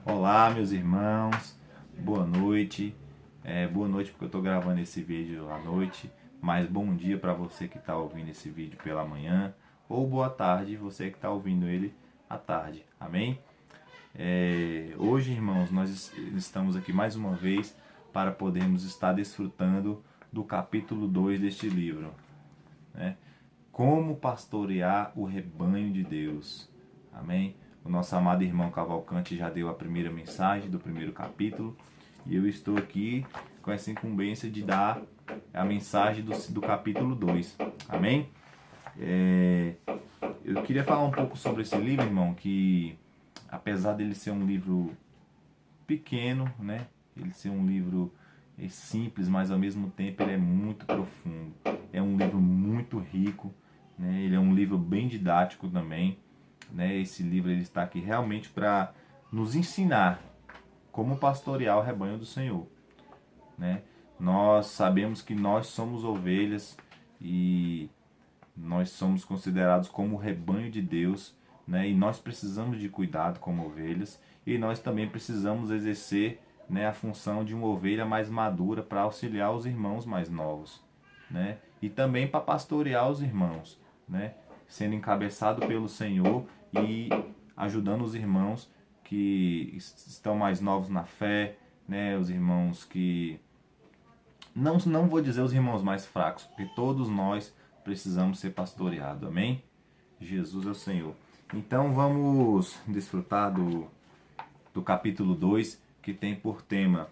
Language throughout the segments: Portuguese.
Olá, meus irmãos, boa noite. Boa noite porque eu estou gravando esse vídeo à noite, mas bom dia para você que está ouvindo esse vídeo pela manhã, ou boa tarde, você que está ouvindo ele à tarde, amém? Hoje, irmãos, nós estamos aqui mais uma vez para podermos estar desfrutando do capítulo 2 deste livro, né? Como pastorear o rebanho de Deus. Amém? O nosso amado irmão Cavalcante já deu a primeira mensagem do primeiro capítulo e eu estou aqui com essa incumbência de dar a mensagem do capítulo 2. Amém? Eu queria falar um pouco sobre esse livro, irmão, que apesar dele ser um livro pequeno, né? Ele ser um livro simples, mas ao mesmo tempo ele é muito profundo. É um livro muito rico, né? Ele é um livro bem didático também, né? Esse livro ele está aqui realmente para nos ensinar como pastorear o rebanho do Senhor, né? Nós sabemos que nós somos ovelhas e nós somos considerados como o rebanho de Deus, né? E nós precisamos de cuidado como ovelhas e nós também precisamos exercer, né, a função de uma ovelha mais madura para auxiliar os irmãos mais novos, né? E também para pastorear os irmãos, né? Sendo encabeçado pelo Senhor e ajudando os irmãos que estão mais novos na fé, né? Os irmãos que não vou dizer os irmãos mais fracos, porque todos nós precisamos ser pastoreados, amém? Jesus é o Senhor. Então vamos desfrutar do capítulo 2, que tem por tema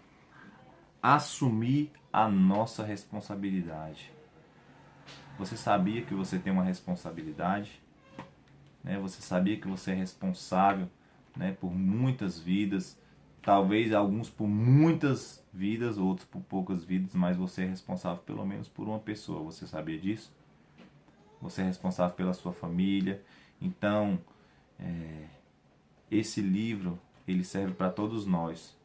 assumir a nossa responsabilidade. Você sabia que você tem uma responsabilidade? Né? Você sabia que você é responsável, né, por muitas vidas, talvez alguns por muitas vidas, outros por poucas vidas, mas você é responsável pelo menos por uma pessoa. Você sabia disso? Você é responsável pela sua família. Então, esse livro ele serve para todos nós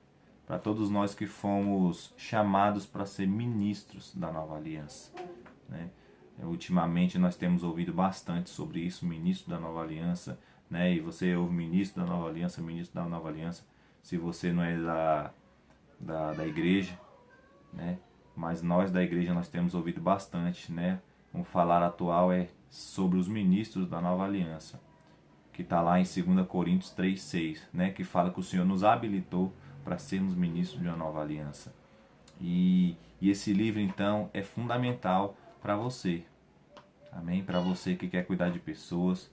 que fomos chamados para ser ministros da nova aliança, né? Ultimamente nós temos ouvido bastante sobre isso, ministro da nova aliança, né? E você ouve ministro da nova aliança, ministro da nova aliança, se você não é da igreja, né? Mas nós da igreja nós temos ouvido bastante, né? O falar atual é sobre os ministros da nova aliança, que está lá em 2 Coríntios 3,6, né? Que fala que o Senhor nos habilitou para sermos ministros de uma nova aliança. E esse livro, então, é fundamental para você, amém? Para você que quer cuidar de pessoas,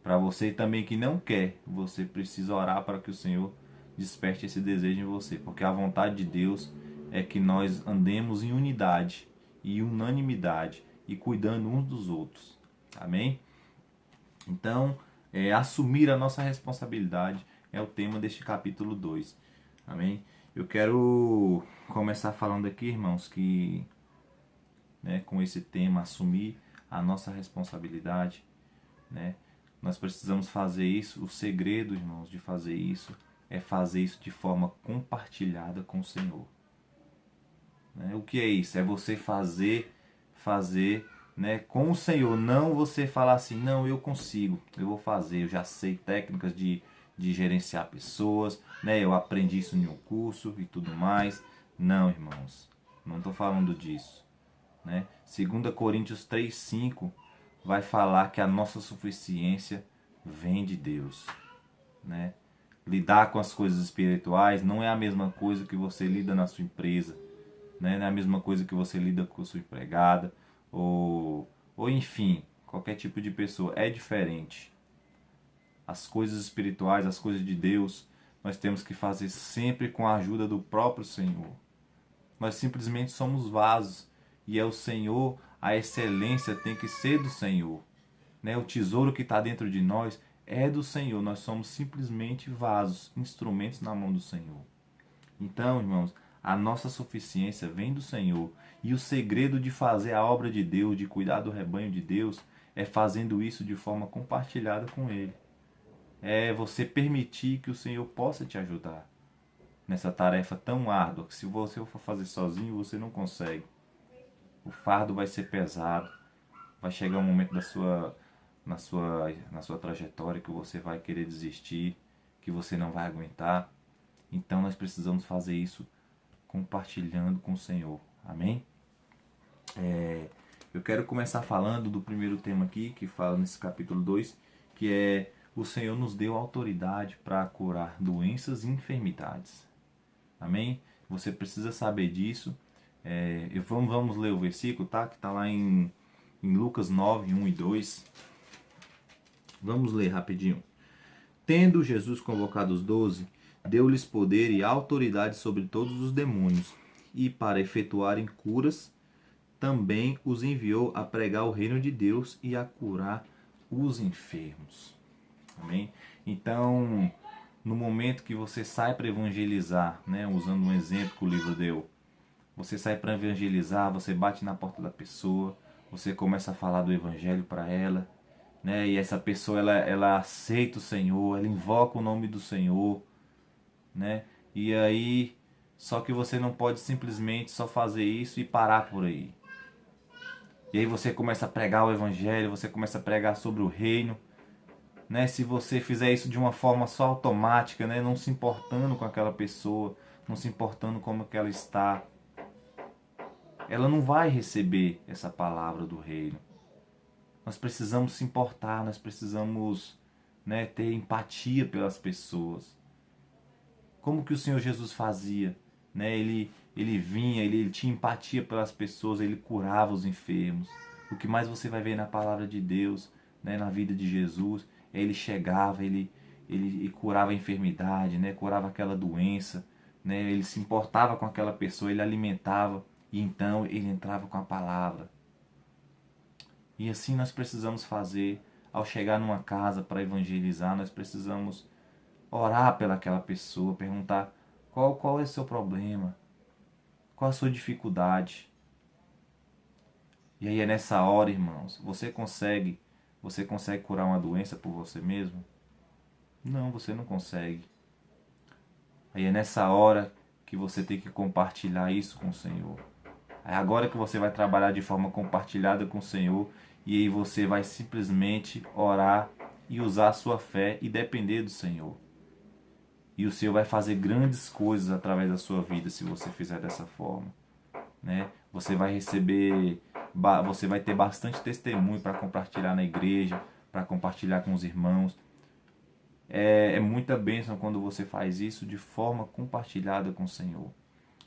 para você também que não quer, você precisa orar para que o Senhor desperte esse desejo em você, porque a vontade de Deus é que nós andemos em unidade e unanimidade e cuidando uns dos outros, amém? Então, assumir a nossa responsabilidade é o tema deste capítulo 2, amém? Eu quero começar falando aqui, irmãos, que, né, com esse tema, assumir a nossa responsabilidade, né? Nós precisamos fazer isso. O segredo, irmãos, de fazer isso é fazer isso de forma compartilhada com o Senhor, né? O que é isso? É você fazer, né, com o Senhor. Não você falar assim, não, eu consigo, eu vou fazer, eu já sei técnicas de gerenciar pessoas, né? Eu aprendi isso em um curso e tudo mais. Não, irmãos, não estou falando disso, né? 2 Coríntios 3,5 vai falar que a nossa suficiência vem de Deus, né? Lidar com as coisas espirituais não é a mesma coisa que você lida na sua empresa, né? Não é a mesma coisa que você lida com a sua empregada ou enfim, qualquer tipo de pessoa. É diferente. As coisas espirituais, as coisas de Deus, nós temos que fazer sempre com a ajuda do próprio Senhor. Nós simplesmente somos vasos e é o Senhor, a excelência tem que ser do Senhor, né? O tesouro que está dentro de nós é do Senhor. Nós somos simplesmente vasos, instrumentos na mão do Senhor. Então, irmãos, a nossa suficiência vem do Senhor. E o segredo de fazer a obra de Deus, de cuidar do rebanho de Deus, é fazendo isso de forma compartilhada com Ele. É você permitir que o Senhor possa te ajudar nessa tarefa tão árdua, que se você for fazer sozinho, você não consegue. O fardo vai ser pesado, vai chegar um momento na sua trajetória que você vai querer desistir, que você não vai aguentar. Então nós precisamos fazer isso compartilhando com o Senhor. Amém? Eu quero começar falando do primeiro tema aqui, que fala nesse capítulo 2, que é: o Senhor nos deu autoridade para curar doenças e enfermidades. Amém? Você precisa saber disso. Vamos ler o versículo, tá? Que está lá em Lucas 9, 1 e 2. Vamos ler rapidinho. Tendo Jesus convocado os 12, deu-lhes poder e autoridade sobre todos os demônios, e para efetuarem curas, também os enviou a pregar o reino de Deus e a curar os enfermos. Amém? Então, no momento que você sai para evangelizar, né, usando um exemplo que o livro deu, você sai para evangelizar, você bate na porta da pessoa, você começa a falar do evangelho para ela, né, e essa pessoa ela aceita o Senhor, ela invoca o nome do Senhor, né, e aí, só que você não pode simplesmente só fazer isso e parar por aí. E aí você começa a pregar o evangelho, você começa a pregar sobre o reino, né? Se você fizer isso de uma forma só automática, né? Não se importando com aquela pessoa, não se importando como que ela está, ela não vai receber essa palavra do reino. Nós precisamos se importar, nós precisamos, né, ter empatia pelas pessoas. Como que o Senhor Jesus fazia? Né? Ele vinha, ele tinha empatia pelas pessoas, ele curava os enfermos. O que mais você vai ver na palavra de Deus, né, na vida de Jesus, ele chegava, ele curava a enfermidade, né, curava aquela doença, né, ele se importava com aquela pessoa, ele alimentava, e então ele entrava com a palavra. E assim nós precisamos fazer ao chegar numa casa para evangelizar. Nós precisamos orar pelaquela pessoa, perguntar qual é o seu problema, qual a sua dificuldade. E aí é nessa hora, irmãos, você consegue curar uma doença por você mesmo? Não, você não consegue. Aí é nessa hora que você tem que compartilhar isso com o Senhor. É agora que você vai trabalhar de forma compartilhada com o Senhor, e aí você vai simplesmente orar e usar a sua fé e depender do Senhor. E o Senhor vai fazer grandes coisas através da sua vida se você fizer dessa forma, né? Você vai ter bastante testemunho para compartilhar na igreja, para compartilhar com os irmãos. É muita bênção quando você faz isso de forma compartilhada com o Senhor.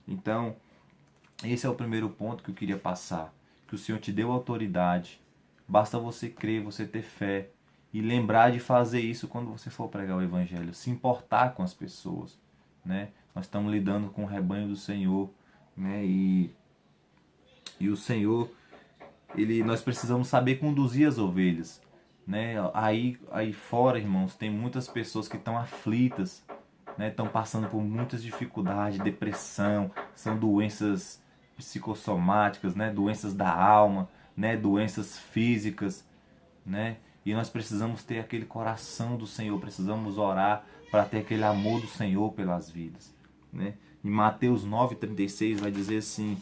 Então, esse é o primeiro ponto que eu queria passar, que o Senhor te deu autoridade. Basta você crer, você ter fé e lembrar de fazer isso quando você for pregar o evangelho, se importar com as pessoas, né? Nós estamos lidando com o rebanho do Senhor, né? E o Senhor, nós precisamos saber conduzir as ovelhas, né? Aí fora, irmãos, tem muitas pessoas que estão aflitas, né? Estão passando por muitas dificuldades, depressão, são doenças psicossomáticas, né? Doenças da alma, né? Doenças físicas, né? E nós precisamos ter aquele coração do Senhor, precisamos orar para ter aquele amor do Senhor pelas vidas, né? Em Mateus 9,36 vai dizer assim,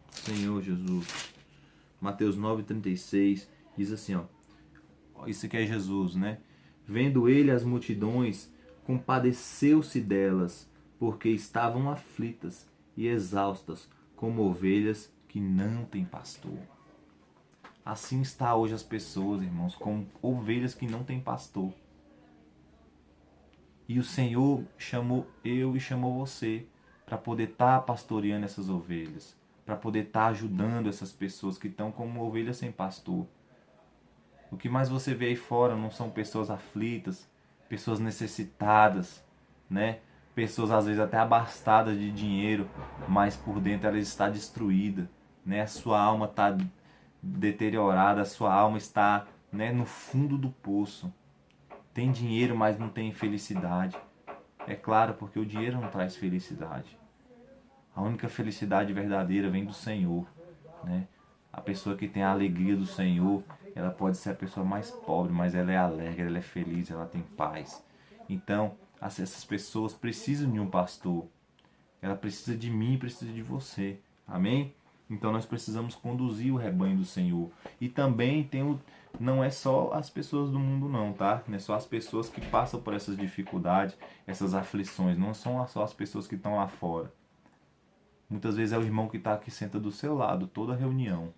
Senhor Jesus, Mateus 9,36 diz assim, ó, isso aqui é Jesus, né? Vendo ele as multidões, compadeceu-se delas, porque estavam aflitas e exaustas, como ovelhas que não têm pastor. Assim está hoje as pessoas, irmãos, como ovelhas que não têm pastor. E o Senhor chamou eu e chamou você para poder estar pastoreando essas ovelhas, para poder estar ajudando essas pessoas que estão como ovelhas sem pastor. O que mais você vê aí fora não são pessoas aflitas, pessoas necessitadas, né? Pessoas às vezes até abastadas de dinheiro, mas por dentro ela está destruída, né? A sua alma está deteriorada, a sua alma está, né, no fundo do poço. Tem dinheiro, mas não tem felicidade. É claro, porque o dinheiro não traz felicidade. A única felicidade verdadeira vem do Senhor, né? A pessoa que tem a alegria do Senhor, ela pode ser a pessoa mais pobre, mas ela é alegre, ela é feliz, ela tem paz. Então, essas pessoas precisam de um pastor. Ela precisa de mim, precisa de você. Amém? Então nós precisamos conduzir o rebanho do Senhor. E também não é só as pessoas do mundo não, tá? Não é só as pessoas que passam por essas dificuldades, essas aflições. Não são só as pessoas que estão lá fora. Muitas vezes é o irmão que está aqui, senta do seu lado, toda reunião.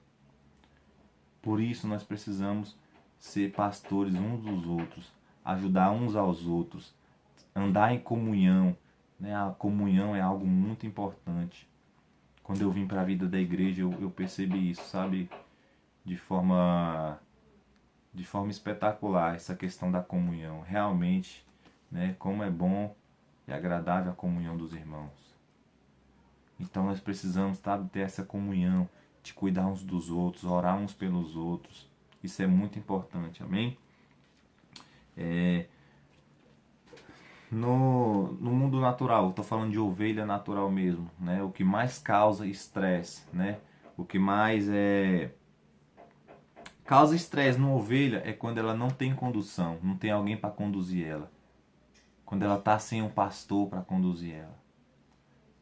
Por isso nós precisamos ser pastores uns dos outros, ajudar uns aos outros, andar em comunhão, né? A comunhão é algo muito importante. Quando eu vim para a vida da igreja, eu percebi isso, sabe? De forma espetacular, essa questão da comunhão. Realmente, né? Como é bom e agradável a comunhão dos irmãos. Então nós precisamos, sabe, ter essa comunhão, de cuidar uns dos outros, orar uns pelos outros. Isso é muito importante, amém? No mundo natural, estou falando de ovelha natural mesmo, né? O que mais causa estresse, né? O que mais causa estresse numa ovelha é quando ela não tem condução, não tem alguém para conduzir ela. Quando ela está sem um pastor para conduzir ela,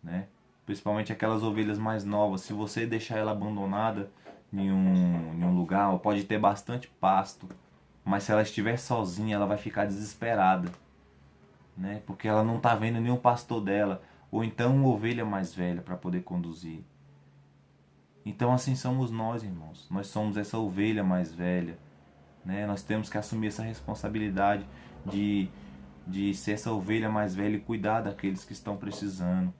né? Principalmente aquelas ovelhas mais novas. Se você deixar ela abandonada em um lugar, pode ter bastante pasto, mas se ela estiver sozinha, ela vai ficar desesperada, né? Porque ela não está vendo nenhum pastor dela, ou então uma ovelha mais velha para poder conduzir. Então assim somos nós, irmãos. Nós somos essa ovelha mais velha, né? Nós temos que assumir essa responsabilidade de ser essa ovelha mais velha e cuidar daqueles que estão precisando.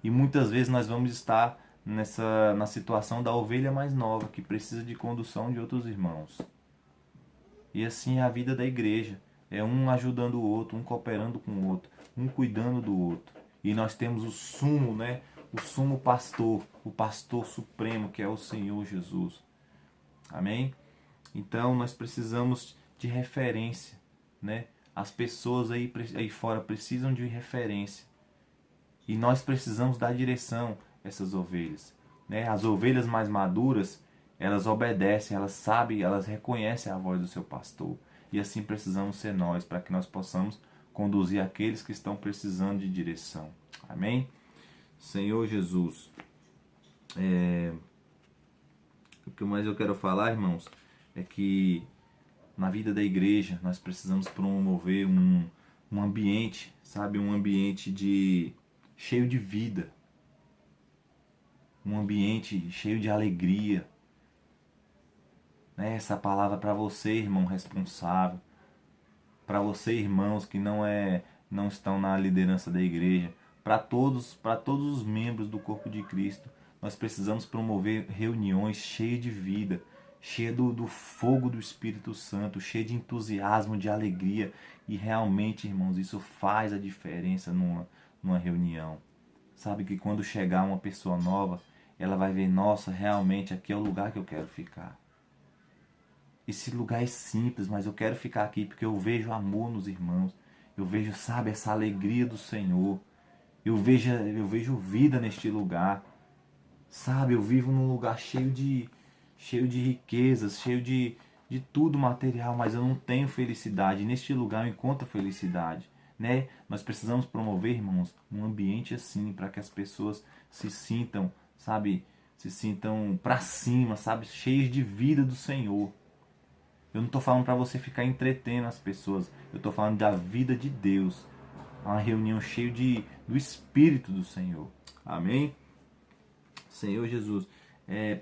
E muitas vezes nós vamos estar na situação da ovelha mais nova, que precisa de condução de outros irmãos. E assim é a vida da igreja. É um ajudando o outro, um cooperando com o outro, um cuidando do outro. E nós temos o sumo, né? O sumo pastor, o pastor supremo, que é o Senhor Jesus. Amém? Então nós precisamos de referência, né? As pessoas aí fora precisam de referência. E nós precisamos dar direção a essas ovelhas, né? As ovelhas mais maduras, elas obedecem, elas sabem, elas reconhecem a voz do seu pastor. E assim precisamos ser nós, para que nós possamos conduzir aqueles que estão precisando de direção. Amém? Senhor Jesus, o que mais eu quero falar, irmãos, é que na vida da igreja nós precisamos promover um ambiente, sabe? Um ambiente cheio de vida. Um ambiente cheio de alegria. Né? Essa palavra para você, irmão responsável. Para você, irmãos que não estão na liderança da igreja. Para todos os membros do corpo de Cristo. Nós precisamos promover reuniões cheias de vida. Cheia do fogo do Espírito Santo. Cheia de entusiasmo, de alegria. E realmente, irmãos, isso faz a diferença numa reunião. Sabe que quando chegar uma pessoa nova, ela vai ver, nossa, realmente aqui é o lugar que eu quero ficar. Esse lugar é simples, mas eu quero ficar aqui porque eu vejo amor nos irmãos. Eu vejo, sabe, essa alegria do Senhor. Eu vejo vida neste lugar. Sabe, eu vivo num lugar cheio de riquezas, cheio de tudo material, mas eu não tenho felicidade. Neste lugar eu encontro felicidade. Né? Nós precisamos promover, irmãos, um ambiente assim, para que as pessoas se sintam, sabe, se sintam para cima, sabe, cheias de vida do Senhor. Eu não estou falando para você ficar entretendo as pessoas, eu estou falando da vida de Deus. Uma reunião cheia do Espírito do Senhor. Amém? Senhor Jesus,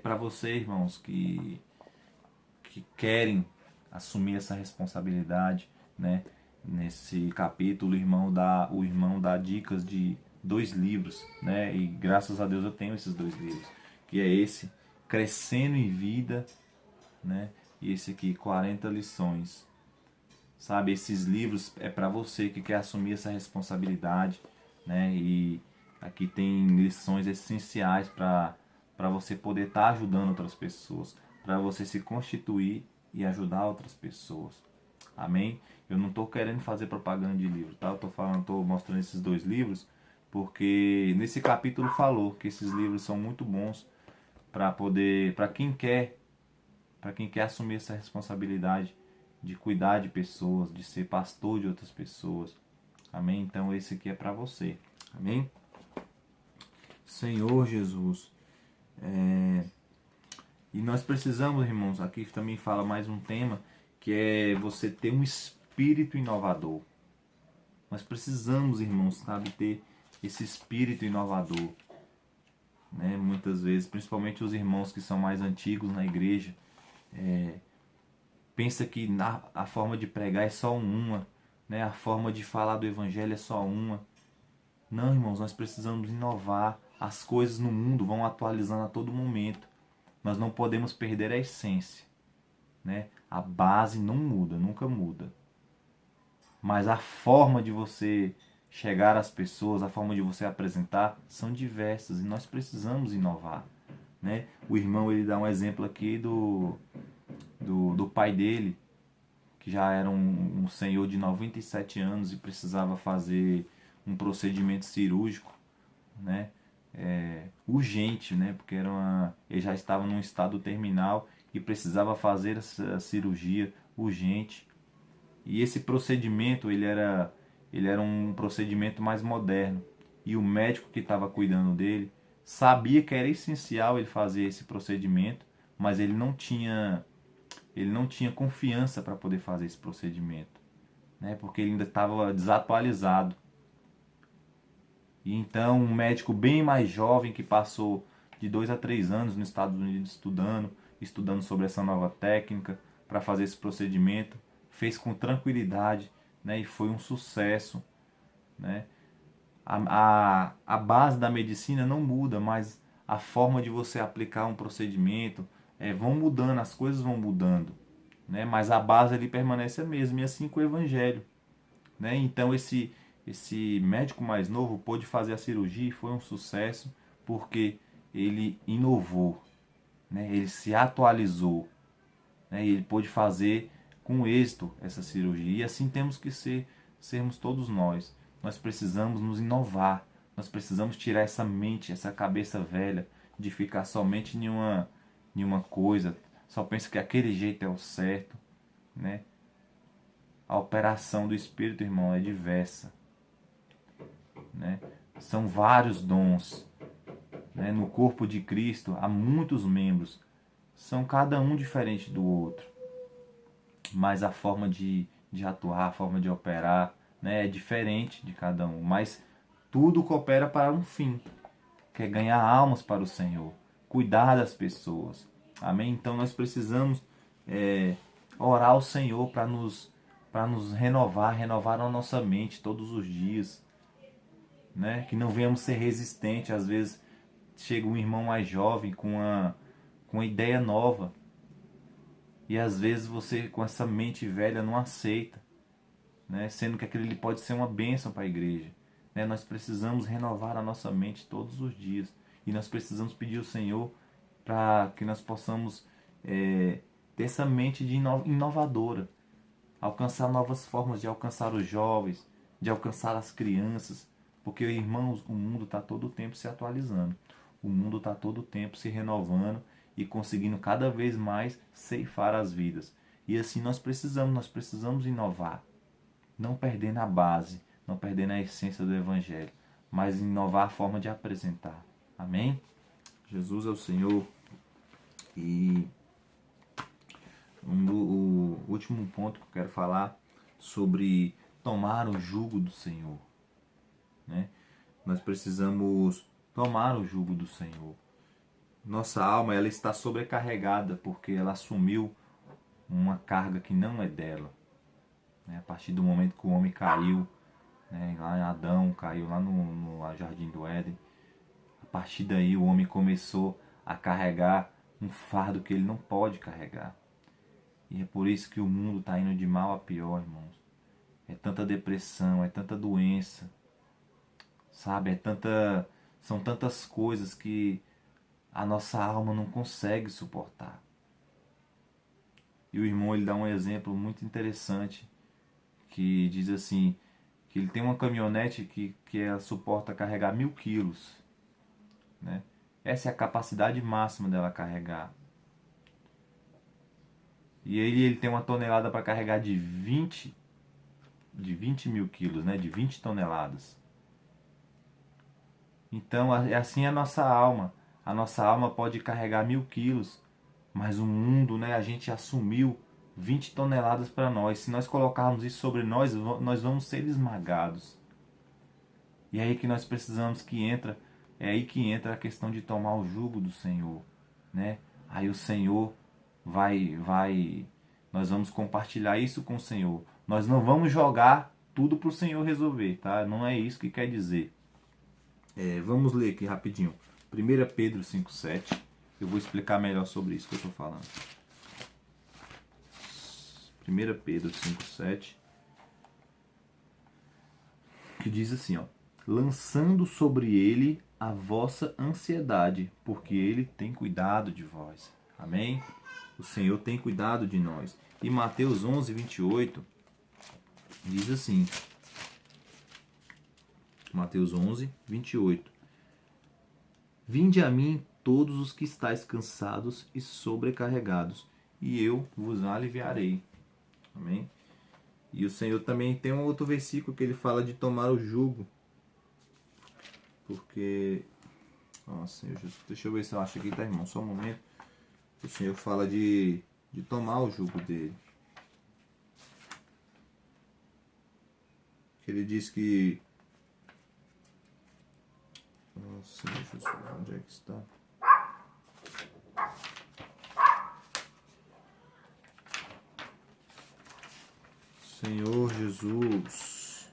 para você, irmãos, que querem assumir essa responsabilidade, né? Nesse capítulo, o irmão dá dicas de 2 livros, né? E graças a Deus eu tenho esses 2 livros, que é esse, Crescendo em Vida, né? E esse aqui, 40 lições. Sabe, esses livros é para você que quer assumir essa responsabilidade, né? E aqui tem lições essenciais para você poder estar ajudando outras pessoas, para você se constituir e ajudar outras pessoas. Amém? Eu não estou querendo fazer propaganda de livro, tá? Eu estou mostrando esses 2 livros porque nesse capítulo falou que esses livros são muito bons para quem quer assumir essa responsabilidade de cuidar de pessoas, de ser pastor de outras pessoas. Amém? Então esse aqui é para você. Amém? Senhor Jesus, E nós precisamos, irmãos, aqui também fala mais um tema, que é você ter um espírito inovador. Nós precisamos, irmãos, sabe, ter esse espírito inovador. Né? Muitas vezes, principalmente os irmãos que são mais antigos na igreja, pensa que a forma de pregar é só uma, né? A forma de falar do evangelho é só uma. Não, irmãos, nós precisamos inovar. As coisas no mundo vão atualizando a todo momento. Nós não podemos perder a essência, né? A base não muda, nunca muda. Mas a forma de você chegar às pessoas, a forma de você apresentar, são diversas e nós precisamos inovar, né? O irmão, ele dá um exemplo aqui do pai dele, que já era um senhor de 97 anos e precisava fazer um procedimento cirúrgico, né? Urgente, né? Porque ele já estava num estado terminal e precisava fazer essa cirurgia urgente. E esse procedimento, ele era um procedimento mais moderno. E o médico que estava cuidando dele sabia que era essencial ele fazer esse procedimento, mas ele não tinha confiança para poder fazer esse procedimento, né? Porque ele ainda estava desatualizado. E então um médico bem mais jovem, que passou de 2 a 3 anos nos Estados Unidos estudando sobre essa nova técnica para fazer esse procedimento, fez com tranquilidade, né? E foi um sucesso, né? A base da medicina não muda, mas a forma de você aplicar um procedimento vão mudando, as coisas vão mudando, né? Mas a base ali permanece a mesma, e assim com o evangelho, né? Então esse médico mais novo pôde fazer a cirurgia e foi um sucesso porque ele inovou, né? Ele se atualizou, né? E ele pôde fazer com êxito essa cirurgia. E assim temos que sermos todos nós. Nós precisamos nos inovar. Nós precisamos tirar essa mente, essa cabeça velha de ficar somente em uma coisa. Só pensa que aquele jeito é o certo, né? A operação do Espírito, irmão, é diversa, né? São vários dons, né? No corpo de Cristo há muitos membros. São cada um diferente do outro. Mas a forma de atuar, a forma de operar, né, é diferente de cada um. Mas tudo coopera para um fim, que é ganhar almas para o Senhor, cuidar das pessoas. Amém? Então nós precisamos orar ao Senhor para nos renovar a nossa mente todos os dias, né? Que não venhamos ser resistentes. Às vezes chega um irmão mais jovem com uma ideia nova, e às vezes você, com essa mente velha, não aceita, né? Sendo que aquilo pode ser uma bênção para a igreja, né? Nós precisamos renovar a nossa mente todos os dias. E nós precisamos pedir ao Senhor para que nós possamos ter essa mente inovadora. Alcançar novas formas de alcançar os jovens, de alcançar as crianças. Porque, irmãos, o mundo está todo o tempo se atualizando. O mundo está todo o tempo se renovando e conseguindo cada vez mais ceifar as vidas. E assim nós precisamos inovar. Não perdendo a base, não perdendo a essência do Evangelho, mas inovar a forma de apresentar. Amém? Jesus é o Senhor. E o último ponto que eu quero falar sobre tomar o jugo do Senhor, né? Nós precisamos tomar o jugo do Senhor. Nossa alma, ela está sobrecarregada porque ela assumiu uma carga que não é dela, né? A partir do momento que o homem caiu, né? Lá em Adão caiu lá no Jardim do Éden, a partir daí o homem começou a carregar um fardo que ele não pode carregar. E é por isso que o mundo está indo de mal a pior, irmãos. É tanta depressão, é tanta doença, sabe? São tantas coisas que a nossa alma não consegue suportar. E o irmão, ele dá um exemplo muito interessante, que diz assim, que ele tem uma caminhonete que ela suporta carregar 1000 quilos, né? Essa é a capacidade máxima dela carregar. E ele tem uma tonelada para carregar de 20 mil quilos, né? De 20 toneladas. Então, assim é a nossa alma. A nossa alma pode carregar 1000 quilos, mas o mundo, né, a gente assumiu 20 toneladas para nós. Se nós colocarmos isso sobre nós, nós vamos ser esmagados. E é aí que nós precisamos que entra, é aí que entra a questão de tomar o jugo do Senhor, né? Aí o Senhor nós vamos compartilhar isso com o Senhor. Nós não vamos jogar tudo para o Senhor resolver, tá? Não é isso que quer dizer. Vamos ler aqui rapidinho. 1 Pedro 5,7. Eu vou explicar melhor sobre isso que eu estou falando. 1 Pedro 5,7. Que diz assim, ó. Lançando sobre ele a vossa ansiedade, porque ele tem cuidado de vós. Amém? O Senhor tem cuidado de nós. E Mateus 11:28 diz assim. Mateus 11:28. Vinde a mim todos os que estáis cansados e sobrecarregados, e eu vos aliviarei. Amém? E o Senhor também tem um outro versículo que ele fala de tomar o jugo. Porque... Senhor Jesus, deixa eu ver se eu acho aqui, tá, irmão? Só um momento. O Senhor fala de tomar o jugo dele. Ele diz que... Senhor Jesus, onde é que está? Senhor Jesus.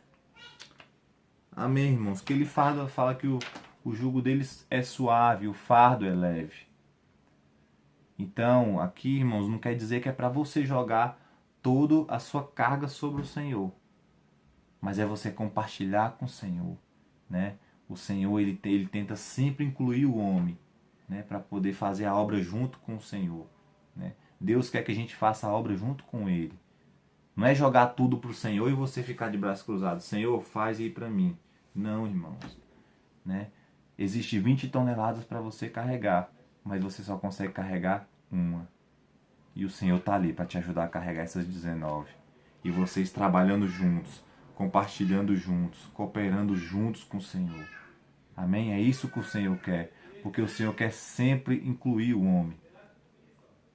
Amém, irmãos. Que ele fala que o jugo deles é suave, o fardo é leve. Então, aqui, irmãos, não quer dizer que é para você jogar toda a sua carga sobre o Senhor. Mas é você compartilhar com o Senhor, né? O Senhor, ele tenta sempre incluir o homem, né? Para poder fazer a obra junto com o Senhor, né? Deus quer que a gente faça a obra junto com Ele. Não é jogar tudo para o Senhor e você ficar de braços cruzados. Senhor, faz aí para mim. Não, irmãos, né? Existe 20 toneladas para você carregar, mas você só consegue carregar uma. E o Senhor está ali para te ajudar a carregar essas 19. E vocês trabalhando juntos, compartilhando juntos, cooperando juntos com o Senhor. Amém? É isso que o Senhor quer. Porque o Senhor quer sempre incluir o homem,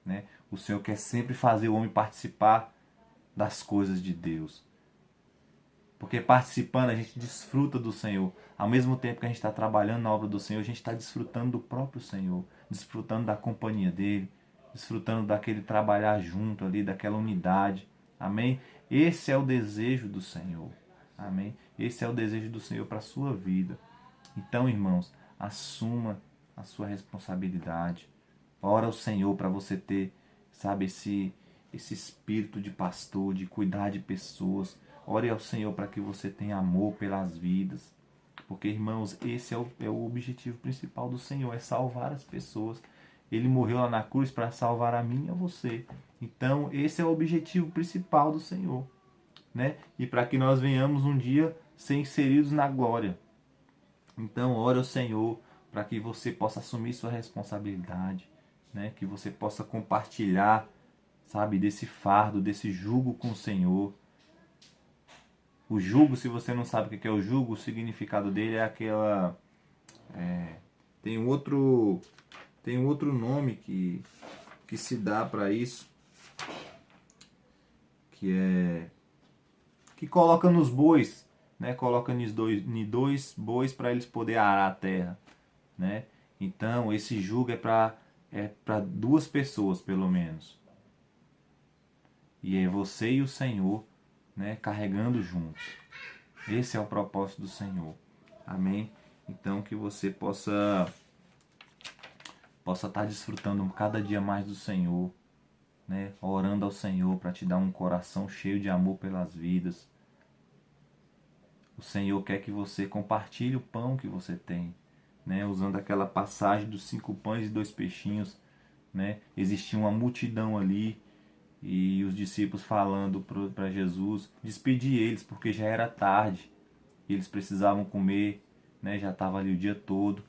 né? O Senhor quer sempre fazer o homem participar das coisas de Deus. Porque participando a gente desfruta do Senhor. Ao mesmo tempo que a gente está trabalhando na obra do Senhor, a gente está desfrutando do próprio Senhor. Desfrutando da companhia dele. Desfrutando daquele trabalhar junto ali, daquela unidade. Amém? Esse é o desejo do Senhor. Amém? Esse é o desejo do Senhor para a sua vida. Então, irmãos, assuma a sua responsabilidade. Ora ao Senhor para você ter, sabe, esse espírito de pastor, de cuidar de pessoas. Ore ao Senhor para que você tenha amor pelas vidas. Porque, irmãos, esse é o objetivo principal do Senhor, é salvar as pessoas. Ele morreu lá na cruz para salvar a mim e a você. Então, esse é o objetivo principal do Senhor, né? E para que nós venhamos um dia ser inseridos na glória. Então, ore ao Senhor para que você possa assumir sua responsabilidade, né? Que você possa compartilhar, sabe, desse fardo, desse jugo com o Senhor. O jugo, se você não sabe o que é o jugo, o significado dele é aquela... tem um outro nome que se dá para isso, que coloca nos bois, né? Coloca nos dois bois para eles poderem arar a terra, né? Então esse jugo é para duas pessoas pelo menos, e é você e o Senhor, né? Carregando juntos. Esse é o propósito do Senhor. Amém? Então que você possa estar desfrutando cada dia mais do Senhor, né? Orando ao Senhor para te dar um coração cheio de amor pelas vidas. O Senhor quer que você compartilhe o pão que você tem, né? Usando aquela passagem dos 5 pães e 2 peixinhos, né? Existia uma multidão ali e os discípulos falando para Jesus despedir eles porque já era tarde e eles precisavam comer, né? Já estava ali o dia todo.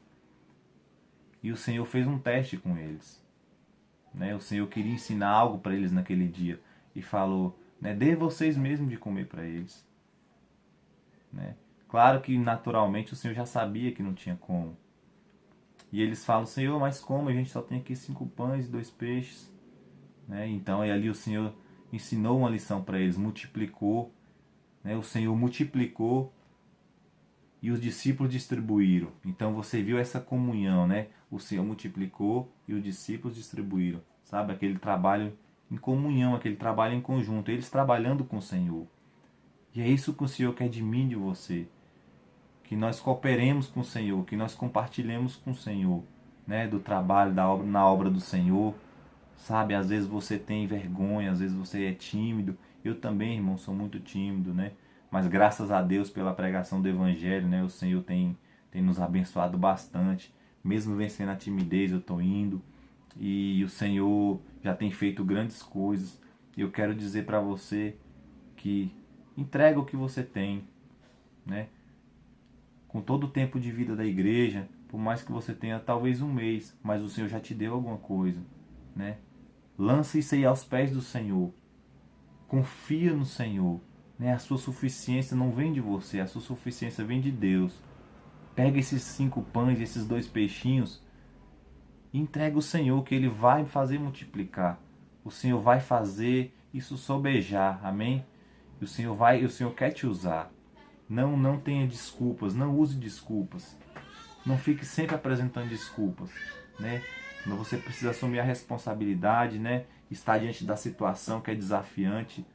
E o Senhor fez um teste com eles, né? O Senhor queria ensinar algo para eles naquele dia e falou, né? Dê vocês mesmos de comer para eles, né? Claro que naturalmente o Senhor já sabia que não tinha como, E eles falam, Senhor, mas como? A gente só tem aqui 5 pães e 2 peixes. Né? Então aí ali o Senhor ensinou uma lição para eles, multiplicou. Né? O Senhor multiplicou e os discípulos distribuíram. Então você viu essa comunhão, né? O Senhor multiplicou e os discípulos distribuíram. Sabe? Aquele trabalho em comunhão, aquele trabalho em conjunto, eles trabalhando com o Senhor. E é isso que o Senhor quer de mim e de você. Que nós cooperemos com o Senhor, que nós compartilhemos com o Senhor, né? Do trabalho, da obra, na obra do Senhor. Sabe? Às vezes você tem vergonha, às vezes você é tímido. Eu também, irmão, sou muito tímido, né? Mas graças a Deus pela pregação do Evangelho, né? O Senhor tem nos abençoado bastante. Mesmo vencendo a timidez, eu estou indo. E o Senhor já tem feito grandes coisas. E eu quero dizer para você que entrega o que você tem, né? Com todo o tempo de vida da igreja, por mais que você tenha talvez um mês, mas o Senhor já te deu alguma coisa, né? Lança isso aí aos pés do Senhor. Confia no Senhor. Né? A sua suficiência não vem de você, a sua suficiência vem de Deus. Pega esses 5 pães, esses 2 peixinhos, e entrega o Senhor, que Ele vai fazer multiplicar. O Senhor vai fazer isso sobejar, amém? E o Senhor quer te usar. Não tenha desculpas, não use desculpas. Não fique sempre apresentando desculpas, né? Você precisa assumir a responsabilidade, né? Estar diante da situação que é desafiante.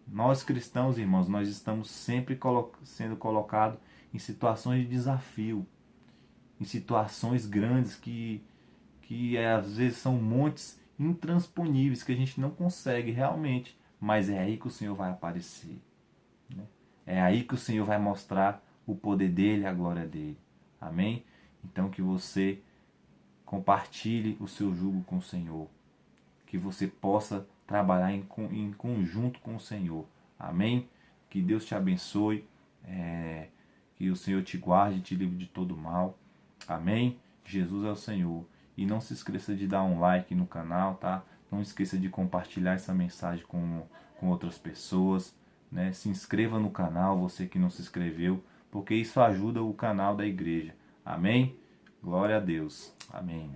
Nós cristãos, irmãos, nós estamos sempre sendo colocados em situações de desafio, em situações grandes que às vezes são montes intransponíveis que a gente não consegue realmente, mas é aí que o Senhor vai aparecer, né? É aí que o Senhor vai mostrar o poder dele, a glória dele. Amém? Então que você compartilhe o seu jugo com o Senhor. Que você possa trabalhar em conjunto com o Senhor. Amém? Que Deus te abençoe. Que o Senhor te guarde e te livre de todo mal. Amém? Jesus é o Senhor. E não se esqueça de dar um like no canal, tá? Não esqueça de compartilhar essa mensagem com outras pessoas. Né? Se inscreva no canal, você que não se inscreveu, porque isso ajuda o canal da igreja. Amém? Glória a Deus. Amém.